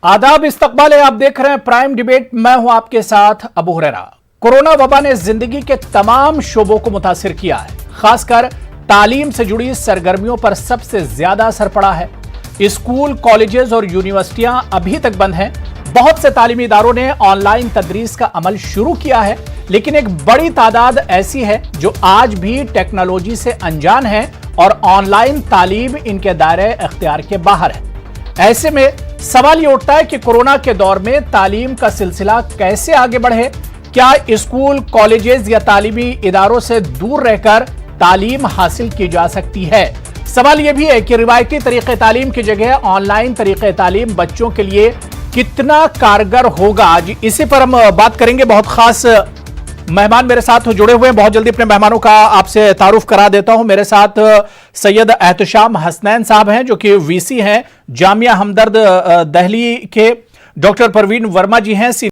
आदाब इस्तकबाल है। आप देख रहे हैं प्राइम डिबेट। मैं हूं आपके साथ अबू हुरैरा। कोरोना वबा ने जिंदगी के तमाम शोबों को मुतासिर किया है। खासकर तालीम से जुड़ी सरगर्मियों पर सबसे ज्यादा असर पड़ा है। स्कूल, कॉलेजेस और यूनिवर्सिटियां अभी तक बंद हैं। बहुत से तालीमी इदारों ने ऑनलाइन तदरीस का अमल शुरू किया है, लेकिन एक बड़ी तादाद ऐसी है जो आज भी टेक्नोलॉजी से अनजान है और ऑनलाइन तालीम इनके दायरे इख्तियार के बाहर है। ऐसे में सवाल ये उठता है कि कोरोना के दौर में तालीम का सिलसिला कैसे आगे बढ़े। क्या स्कूल, कॉलेजेस या तालीमी इदारों से दूर रहकर तालीम हासिल की जा सकती है? सवाल यह भी है कि रिवायती तरीके तालीम की जगह ऑनलाइन तरीके तालीम बच्चों के लिए कितना कारगर होगा। आज इसी पर हम बात करेंगे। बहुत खास मेहमान मेरे साथ जुड़े हुए हैं। बहुत जल्दी अपने मेहमानों का आपसे तारुफ करा देता हूं। मेरे साथ सैयद एहतशाम हसनैन साहब हैं, जो कि वीसी हैं जामिया हमदर्द दिल्ली के। डॉक्टर परवीन वर्मा जी हैं,